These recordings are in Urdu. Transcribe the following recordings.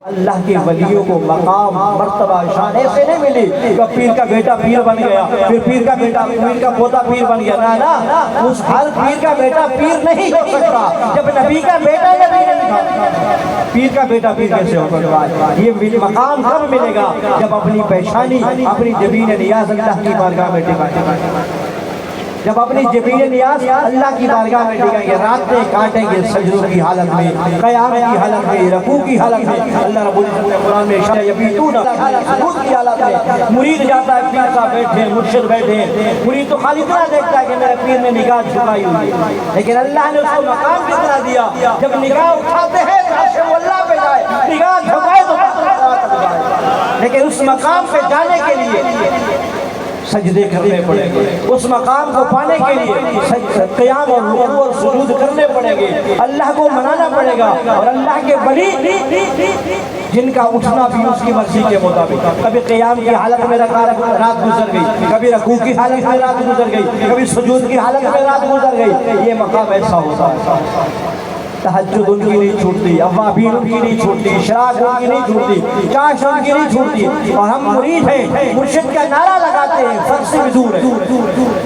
اللہ کے ولیوں کو مقام مرتبہ شان ایسے نہیں ملی کہ پیر کا بیٹا پیر بن گیا، پھر پیر کا بیٹا پیر کا پوتا پیر بن گیا، نا اس ہر پیر کا بیٹا پیر نہیں ہو سکتا جب نبی کا بیٹا نبی نہیں ہوگا۔ پیر کا بیٹا پیر کیسے ہو سکتا ہے؟ یہ مقام کب ملے گا جب اپنی پیشانی اپنی جبین نیاز اللہ کی بارگاہ میں ٹکائیں گے، جب اپنی جبین نیاز اللہ کی بارگاہ میں ٹکائیں گے، راتیں کاٹیں گے سجدوں کی حالت میں، قیام کی حالت میں، رکوع کی حالت میں۔ اللہ رب العزت نے قرآن میں ارشاد یبیتون سجود کی حالت میں مرید جاتا ہے، پیر صاحب بیٹھے مرشد بیٹھے، مرید تو خالی اتنا دیکھتا ہے کہ میرے پیر نے نگاہ جھکائی ہوئی ہے، لیکن اللہ نے اس کو مقام کتنا دیا، جب نگاہ اٹھاتے ہیں تو اللہ پہ جائے، نگاہ جھکائے تو اللہ تک جائے، لیکن اس مقام پہ جانے کے لیے سجدے کرنے پڑیں گے، اس مقام کو پانے کے لیے قیام اور رکوع اور سجود کرنے پڑیں گے، اللہ کو منانا پڑے گا۔ اور اللہ کے ولی جن کا اٹھنا بھی اس کی مرضی کے مطابق، کبھی قیام کی حالت میں رات گزر گئی، کبھی رکوع کی حالت میں رات گزر گئی، کبھی سجود کی حالت میں رات گزر گئی، یہ مقام ایسا ہوتا ہے۔ تہجد ان کی نہیں چھوٹتی، اوابین ان کی نہیں چھوٹتی، اشراق ان کی نہیں چھوٹتی، چاش ان کی نہیں چھوٹتی، اور ہم مرید ہیں، مرشد کا نعرہ لگاتے ہیں، فرض سے بھی دور ہے۔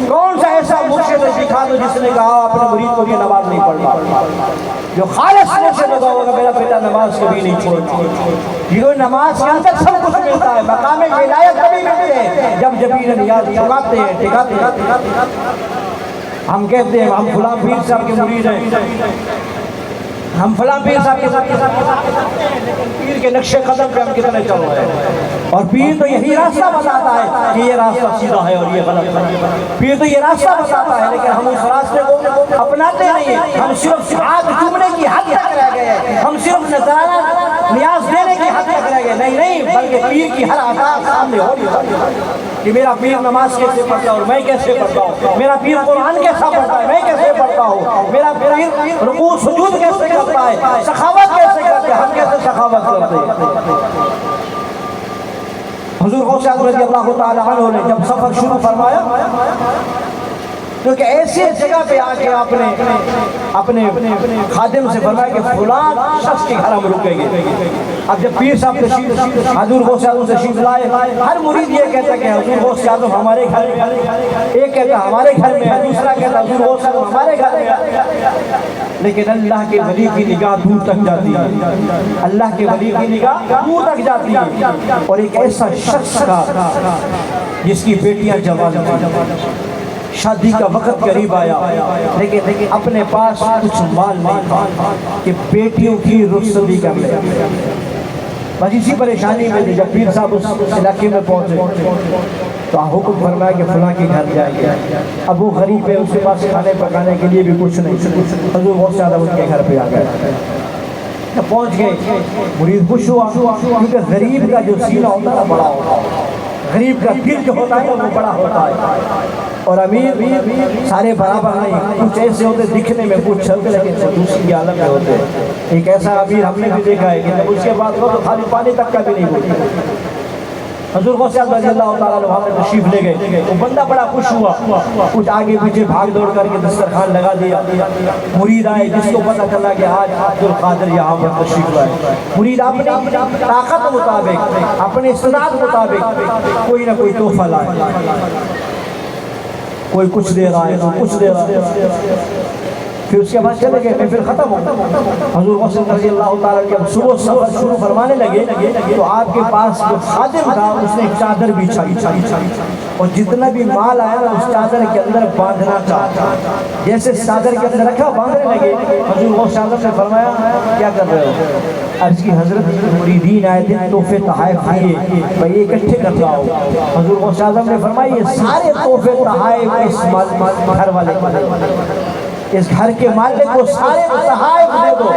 کون سا ایسا مرشد دکھا دو جس نے کہا اپنے مرید کو یہ نماز نہیں پڑھتا، جو خالص مرشد ہوگا ہوگا میرا بیٹا نماز کبھی نہیں چھوڑتا، یہ نماز کے اندر سب کچھ ملتا ہے، مقام ولایت کبھی ملتے ہیں جب جبین نیاز ٹھکاتے ہیں، ٹھکاتے ہیں۔ ہم کہتے ہیں ہم فلاں پیر صاحب کے مرید ہیں، ہم فلاں پیر صاحب کے ساتھ لیکن پیر کے نقش قدم پہ ہم کتنے چل رہے ہیں، اور پیر تو یہی راستہ بتاتا ہے کہ یہ راستہ سیدھا ہے اور یہ غلط ہے، پیر تو یہ راستہ بتاتا ہے لیکن ہم اس راستے کو اپناتے نہیں ہیں، ہم صرف ہاتھ چومنے کی حد تک رہ گئے ہیں، ہم صرف نذرانہ نیاز دینے کی حد تک رہ گئے، نہیں بلکہ پیر کی ہر عطا سامنے ہو کہ میرا پیر نماز کیسے پڑھتا ہے اور میں کیسے پڑھتا ہوں، میرا پیر قرآن کیسا پڑھتا ہے میں کیسے پڑھتا ہوں، میرا پیر رکوع سجود کیسے کرتا ہے، سخاوت کیسے کرتے ہیں، ہم کیسے سخاوت کرتے ہیں۔ حضور غوث اعظم رضی اللہ تعالی عنہ نے جب سفر شروع فرمایا کیونکہ ایسی جگہ پہ آ کے آپ نے اپنے خادم سے فرمایا کہ فلان شخص کے گھر ہم رکیں گے۔ اب جب پیر صاحب تشریف حضور غوث اعظم تشریف لائے، ہر مرید یہ کہتا ہے کہ حضور غوث اعظم ہمارے گھر میں، ایک کہتا ہمارے گھر میں ہے، دوسرا کہتا حضور غوث اعظم ہمارے گھر میں ہے، لیکن اللہ کے ولی کی نگاہ دور تک جاتی ہے، اللہ کے ولی کی نگاہ دور تک جاتی ہے۔ اور ایک ایسا شخص کا جس کی بیٹیاں جوان تھیں، شادی کا وقت قریب آیا لیکن اپنے پاس کچھ مال نہیں تھا کہ بیٹیوں کی رخصتی کر لے، بس اسی پریشانی میں جب پیر صاحب اس علاقے میں پہنچے تو حکم فرمایا کہ فلاں کے گھر جائیں گے، اب وہ غریب ہے، اس کے پاس کھانے پکانے کے لیے بھی کچھ نہیں، حضور غوث اعظم ان کے گھر پہ آ گئے، جب پہنچ گئے مرید خوش ہوا کیونکہ غریب کا جو سینہ ہوتا ہے بڑا ہوتا ہے، غریب کا دل جو ہوتا ہے وہ بڑا ہوتا ہے، اور امیر سارے برابر نہیں، کچھ ایسے ہوتے دکھنے میں کچھ چلتے لیکن دوسری عالم میں ہوتے ہیں۔ ایک ایسا امیر ہم نے بھی دیکھا ہے کہ جب اس کے بعد وہ تو خالی پانی تک کا بھی نہیں ہوتی۔ حضور غوث اعظم رضی اللہ تعالیٰ عنہ نے تشریف لے گئے، وہ بندہ بڑا خوش ہوا، کچھ آگے پیچھے بھاگ دوڑ کر کے دسترخوان لگا دیا، مرید آئے جس کو پتہ چلا کہ آج عبد القادر یہاں پر تشریف لائے، مرید اپنی طاقت مطابق اپنے استطاعت مطابق کوئی نہ کوئی تحفہ لائے، کوئی کچھ دے رہا ہے کوئی کچھ دے رہا ہے، پھر اس کے بعد چلے گئے، پھر ختم ہو۔ حضور غوث رضی اللہ تعالیٰ جب صبح سفر شروع فرمانے لگے تو آپ کے پاس جو خادم تھا اس نے ایک چادر بچھائی اور جتنا بھی مال آیا نا اس چادر کے اندر باندھنا چاہتا، جیسے چادر کے اندر رکھا باندھنے لگے، حضور غوث اعظم نے فرمایا کیا کر رہے ہو؟ عرض کی حضرت مریدین آئے تھے تحفے تحائف دیے میں یہ اکٹھے کر رہا ہوں۔ حضور غوث اعظم نے فرمایا یہ سارے تحفے تحائف اس گھر والے کو، اس گھر کے مالک کو سارے تحائف دے دو،